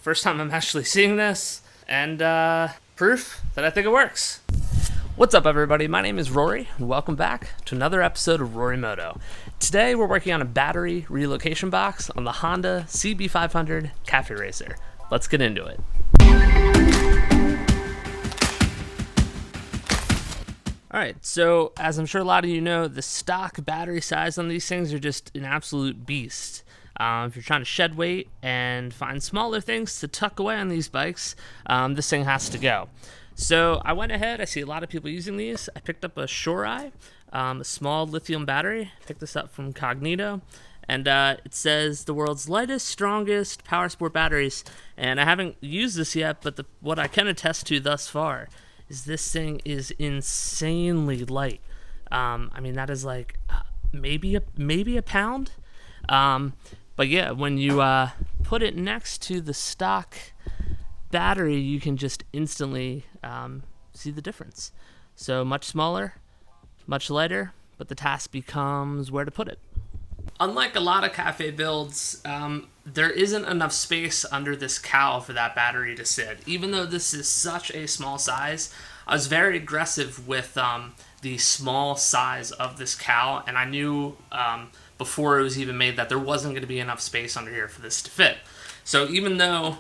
First time I'm actually seeing this, and proof that I think it works. What's up, everybody? My name is Rory, and welcome back to another episode of Rory Moto. Today, we're working on a battery relocation box on the Honda CB500 Cafe Racer. Let's get into it. Alright, so as I'm sure a lot of you know, the stock battery size on these things are just an absolute beast. If you're trying to shed weight and find smaller things to tuck away on these bikes, this thing has to go. So I went ahead, I see a lot of people using these. I picked up a Shore-Eye, a small lithium battery. Picked this up from Cognito, and it says the world's lightest, strongest power sport batteries. And I haven't used this yet, but what I can attest to thus far is this thing is insanely light. I mean, that is like maybe a pound. But yeah, when you put it next to the stock battery, you can just instantly see the difference. So much smaller, much lighter, but the task becomes where to put it. Unlike a lot of cafe builds, there isn't enough space under this cowl for that battery to sit. Even though this is such a small size, I was very aggressive with the small size of this cowl, and I knew before it was even made that there wasn't going to be enough space under here for this to fit. So even though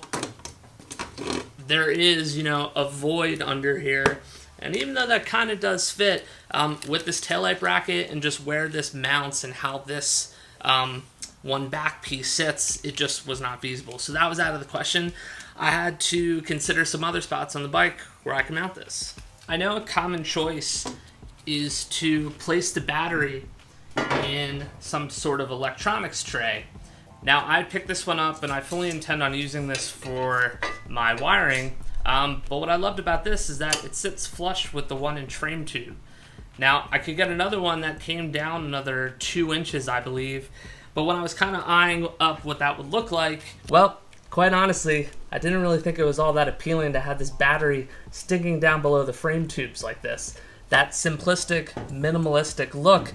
there is, a void under here, and even though that kind of does fit, with this taillight bracket and just where this mounts and how this one back piece sits, it just was not feasible. So that was out of the question. I had to consider some other spots on the bike where I can mount this. I know a common choice is to place the battery in some sort of electronics tray. Now, I picked this one up and I fully intend on using this for my wiring, but what I loved about this is that it sits flush with the 1-inch frame tube. Now, I could get another one that came down another 2 inches, I believe, but when I was kind of eyeing up what that would look like, well, quite honestly, I didn't really think it was all that appealing to have this battery sticking down below the frame tubes like this. That simplistic, minimalistic look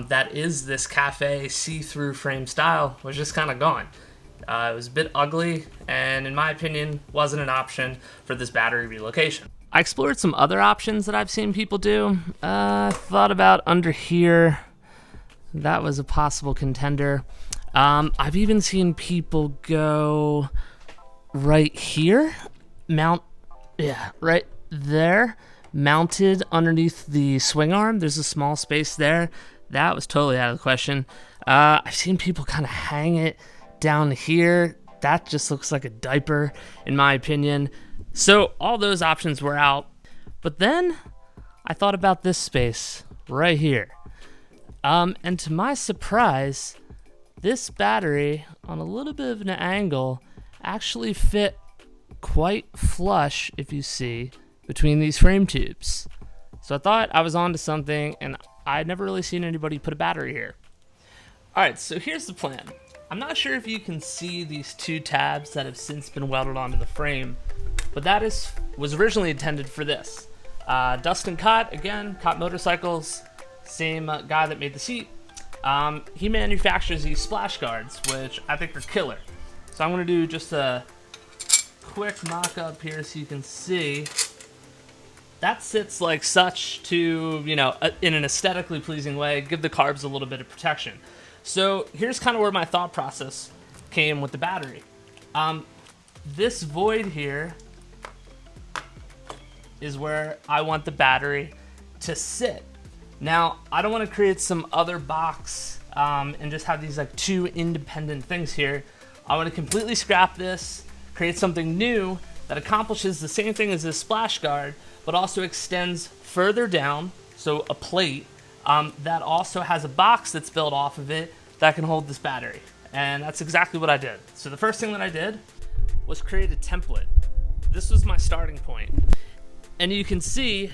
that is this cafe see-through frame style was just kind of gone. It was a bit ugly, and in my opinion, wasn't an option for this battery relocation. I explored some other options that I've seen people do. Thought about under here. That was a possible contender. I've even seen people go right here, right there, mounted underneath the swing arm. There's a small space there. That was totally out of the question. I've seen people kind of hang it down here. That just looks like a diaper, in my opinion. So all those options were out. But then I thought about this space right here. And to my surprise, this battery, on a little bit of an angle, actually fit quite flush, if you see, between these frame tubes. So I thought I was onto something, and I'd never really seen anybody put a battery here. Alright, so here's the plan. I'm not sure if you can see these two tabs that have since been welded onto the frame, but that was originally intended for this. Dustin Cott, again, Cott Motorcycles, same guy that made the seat. He manufactures these splash guards, which I think are killer. So I'm going to do just a quick mock-up here so you can see. That sits like such to, in an aesthetically pleasing way, give the carbs a little bit of protection. So here's kind of where my thought process came with the battery. This void here is where I want the battery to sit. Now, I don't want to create some other box and just have these like two independent things here. I want to completely scrap this, create something new that accomplishes the same thing as this splash guard, but also extends further down, so a plate, that also has a box that's built off of it that can hold this battery. And that's exactly what I did. So the first thing that I did was create a template. This was my starting point. And you can see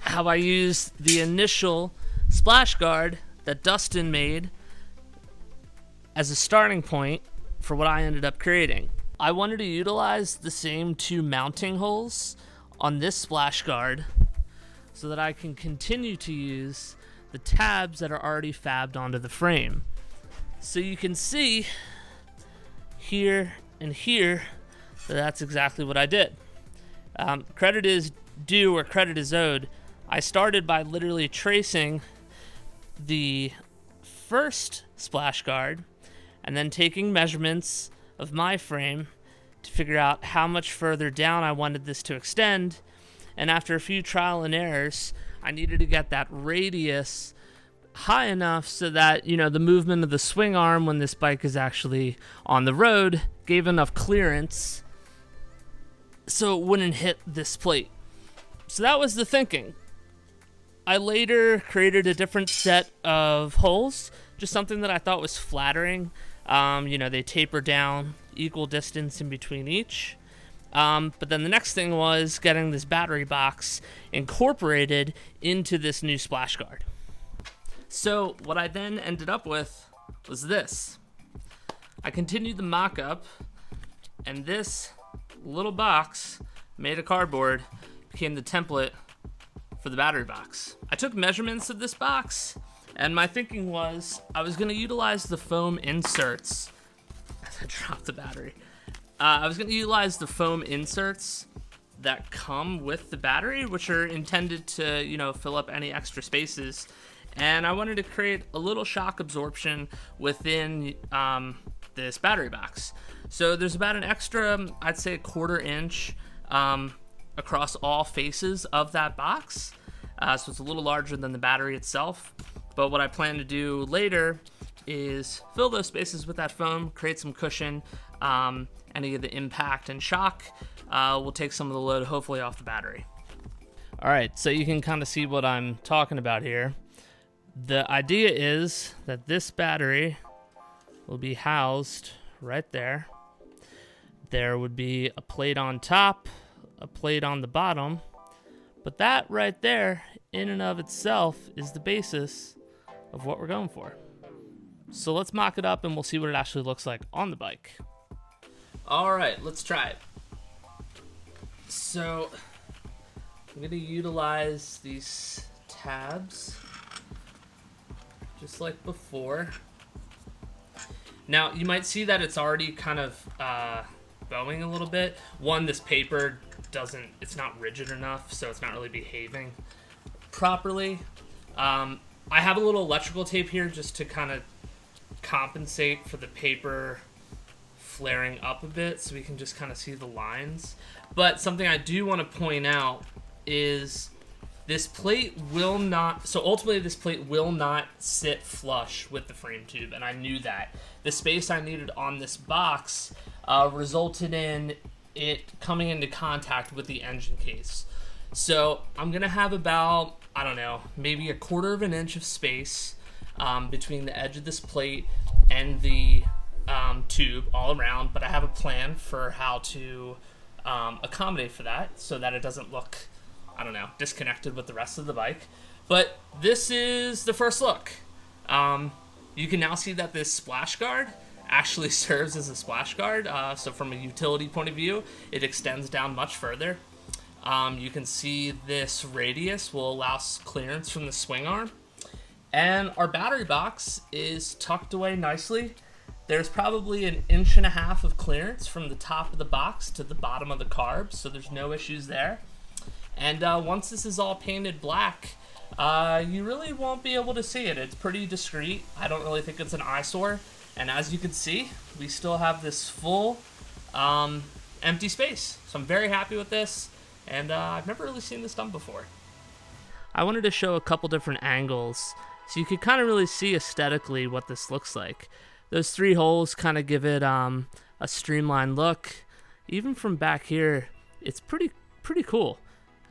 how I used the initial splash guard that Dustin made as a starting point for what I ended up creating. I wanted to utilize the same two mounting holes on this splash guard so that I can continue to use the tabs that are already fabbed onto the frame. So you can see here and here, that's exactly what I did. Credit is due where credit is owed. I started by literally tracing the first splash guard and then taking measurements of my frame to figure out how much further down I wanted this to extend. And after a few trial and errors, I needed to get that radius high enough so that, the movement of the swing arm when this bike is actually on the road gave enough clearance so it wouldn't hit this plate. So that was the thinking. I later created a different set of holes, just something that I thought was flattering. They taper down equal distance in between each. But then the next thing was getting this battery box incorporated into this new splash guard. So what I then ended up with was this. I continued the mock-up, and this little box made of cardboard became the template for the battery box. I took measurements of this box, and my thinking was I was going to utilize the foam inserts. I dropped the battery. I was going to utilize the foam inserts that come with the battery, which are intended to, fill up any extra spaces. And I wanted to create a little shock absorption within this battery box. So there's about an extra, I'd say, 1/4 inch across all faces of that box. So it's a little larger than the battery itself. But what I plan to do later is fill those spaces with that foam, create some cushion. Any of the impact and shock will take some of the load, hopefully, off the battery. All right, so you can kind of see what I'm talking about here. The idea is that this battery will be housed right there. There would be a plate on top, a plate on the bottom, but that right there, in and of itself, is the basis of what we're going for. So let's mock it up and we'll see what it actually looks like on the bike. All right, let's try it. So I'm going to utilize these tabs just like before. Now you might see that it's already kind of bowing a little bit. One, this paper it's not rigid enough, so it's not really behaving properly. I have a little electrical tape here just to kind of compensate for the paper flaring up a bit so we can just kind of see the lines. But something I do want to point out is this plate will not, so ultimately this plate will not sit flush with the frame tube, and I knew that. The space I needed on this box resulted in it coming into contact with the engine case. So I'm going to have about, I don't know, maybe 1/4 inch of space between the edge of this plate and the tube all around, but I have a plan for how to accommodate for that so that it doesn't look, I don't know, disconnected with the rest of the bike. But this is the first look. You can now see that this splash guard actually serves as a splash guard. So from a utility point of view, it extends down much further. You can see this radius will allow clearance from the swing arm. And our battery box is tucked away nicely. There's probably 1.5 inches of clearance from the top of the box to the bottom of the carb, so there's no issues there. And once this is all painted black, you really won't be able to see it. It's pretty discreet. I don't really think it's an eyesore. And as you can see, we still have this full empty space. So I'm very happy with this, and I've never really seen this done before. I wanted to show a couple different angles so you could kind of really see aesthetically what this looks like. Those 3 holes kind of give it a streamlined look. Even from back here, it's pretty cool.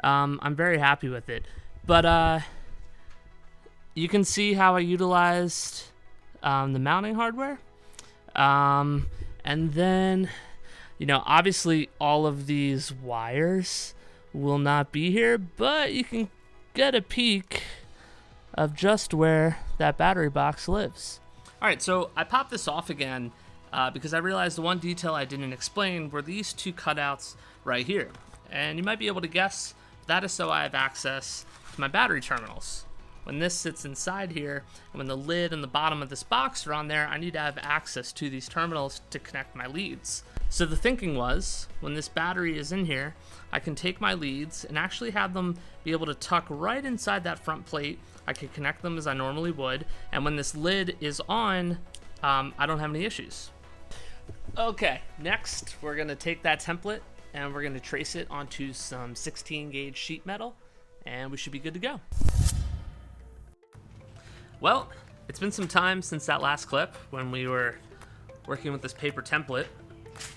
I'm very happy with it. But you can see how I utilized the mounting hardware. And then, obviously all of these wires will not be here, but you can get a peek of just where that battery box lives. All right, so I popped this off again because I realized the one detail I didn't explain were these 2 cutouts right here. And you might be able to guess that is so I have access to my battery terminals. When this sits inside here, and when the lid and the bottom of this box are on there, I need to have access to these terminals to connect my leads. So the thinking was, when this battery is in here, I can take my leads and actually have them be able to tuck right inside that front plate. I can connect them as I normally would, and when this lid is on, I don't have any issues. Okay, next we're gonna take that template and we're gonna trace it onto some 16 gauge sheet metal, and we should be good to go. Well, it's been some time since that last clip when we were working with this paper template.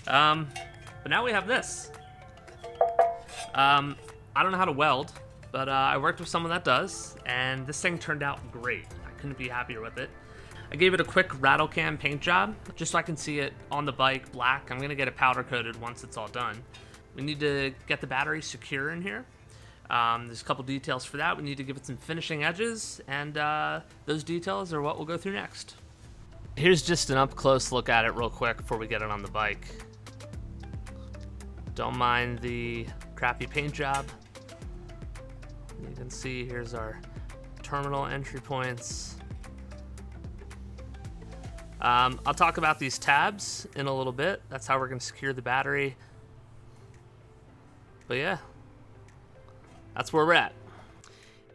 But now we have this. I don't know how to weld, but I worked with someone that does, and this thing turned out great. I couldn't be happier with it. I gave it a quick rattle can paint job, just so I can see it on the bike black. I'm gonna get it powder coated once it's all done. We need to get the battery secure in here. There's a couple details for that. We need to give it some finishing edges, and those details are what we'll go through next. Here's just an up-close look at it real quick before we get it on the bike. Don't mind the crappy paint job. You can see here's our terminal entry points. I'll talk about these tabs in a little bit. That's how we're going to secure the battery. But yeah, that's where we're at.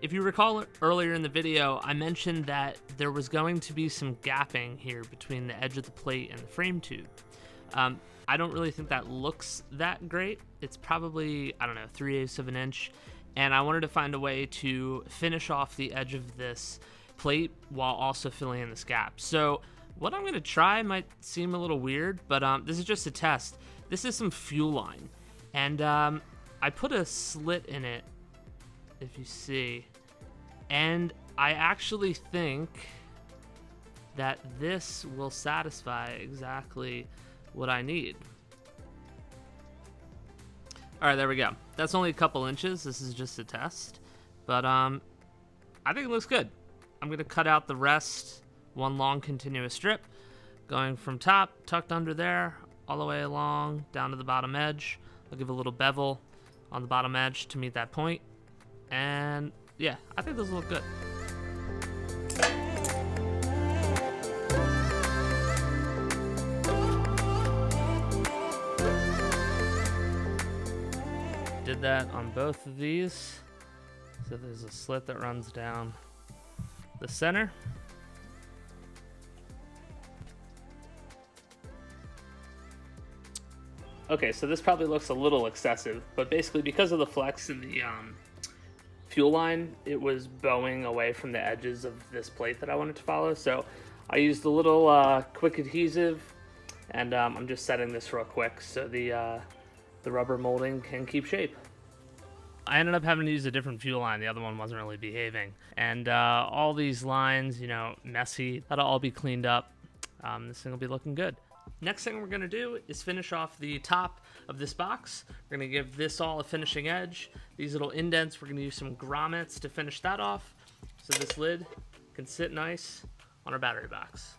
If you recall earlier in the video, I mentioned that there was going to be some gapping here between the edge of the plate and the frame tube. I don't really think that looks that great. It's probably, I don't know, 3/8 of an inch. And I wanted to find a way to finish off the edge of this plate while also filling in this gap. So what I'm gonna try might seem a little weird, but this is just a test. This is some fuel line. And I put a slit in it, if you see, and I actually think that this will satisfy exactly what I need. All right, there we go. That's only a couple inches. This is just a test, but I think it looks good. I'm gonna cut out the rest, one long continuous strip, going from top, tucked under there, all the way along, down to the bottom edge. I'll give a little bevel on the bottom edge to meet that point. And yeah, I think those look good. Did that on both of these. So there's a slit that runs down the center. Okay, so this probably looks a little excessive, but basically because of the flex in the fuel line, it was bowing away from the edges of this plate that I wanted to follow. So I used a little quick adhesive, and I'm just setting this real quick so the rubber molding can keep shape. I ended up having to use a different fuel line. The other one wasn't really behaving. And all these lines, you know, messy, that'll all be cleaned up. This thing will be looking good. Next thing we're gonna do is finish off the top of this box. We're gonna give this all a finishing edge. These little indents, we're gonna use some grommets to finish that off, so this lid can sit nice on our battery box.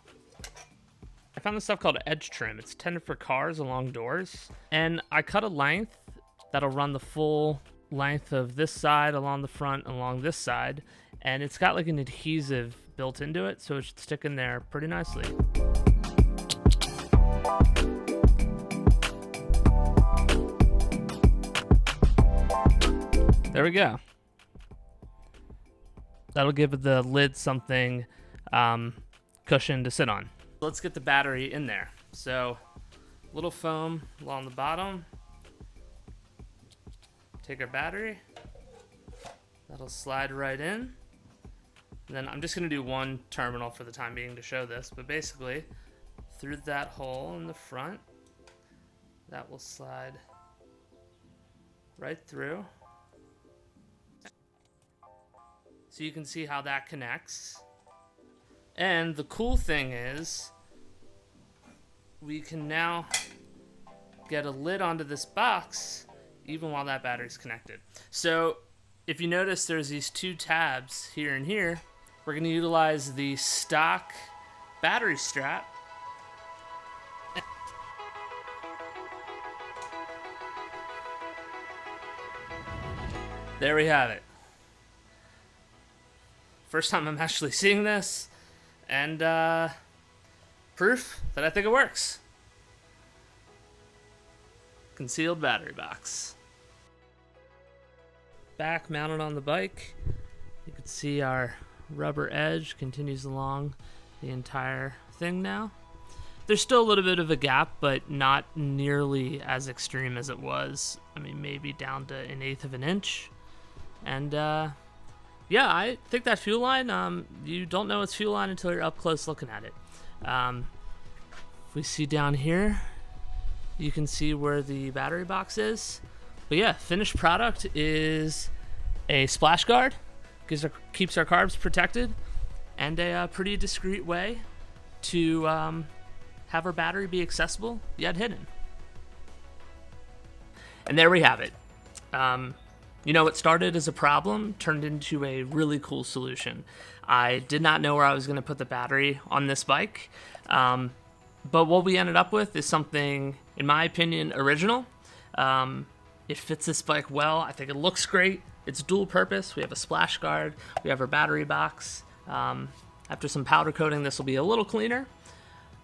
I found this stuff called edge trim. It's intended for cars along doors. And I cut a length that'll run the full length of this side along the front, along this side. And it's got like an adhesive built into it, so it should stick in there pretty nicely. There we go. That'll give the lid something cushion to sit on. Let's get the battery in there. So, little foam along the bottom. Take our battery. That'll slide right in. And then I'm just gonna do one terminal for the time being to show this, but basically, through that hole in the front, that will slide right through. So you can see how that connects. And the cool thing is, we can now get a lid onto this box even while that battery's connected. So if you notice, there's these two tabs here and here. We're gonna utilize the stock battery strap. There we have it. First time I'm actually seeing this, and proof that I think it works. concealed battery box. Back mounted on the bike, you can see our rubber edge continues along the entire thing now. There's still a little bit of a gap, but not nearly as extreme as it was. I mean, maybe down to 1/8 of an inch. And yeah, I think that fuel line, you don't know it's fuel line until you're up close looking at it. If we see down here, you can see where the battery box is. But yeah, finished product is a splash guard, keeps our carbs protected, and a pretty discreet way to have our battery be accessible yet hidden. And there we have it. You know, it started as a problem, turned into a really cool solution. I did not know where I was going to put the battery on this bike, but what we ended up with is something, in my opinion, original. It fits this bike well. I think it looks great. It's dual purpose. We have a splash guard. We have our battery box. After some powder coating, this will be a little cleaner.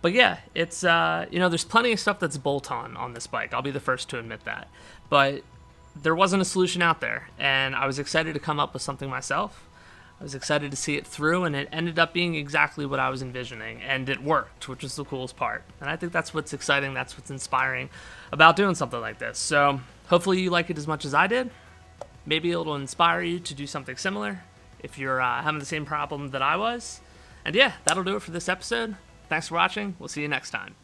But yeah, it's, you know, there's plenty of stuff that's bolt-on this bike. I'll be the first to admit that. But there wasn't a solution out there, and I was excited to come up with something myself. I was excited to see it through, and it ended up being exactly what I was envisioning, and it worked, which is the coolest part. And I think that's what's exciting, that's what's inspiring about doing something like this. So hopefully you like it as much as I did. Maybe it'll inspire you to do something similar if you're having the same problem that I was. And yeah, that'll do it for this episode. Thanks for watching. We'll see you next time.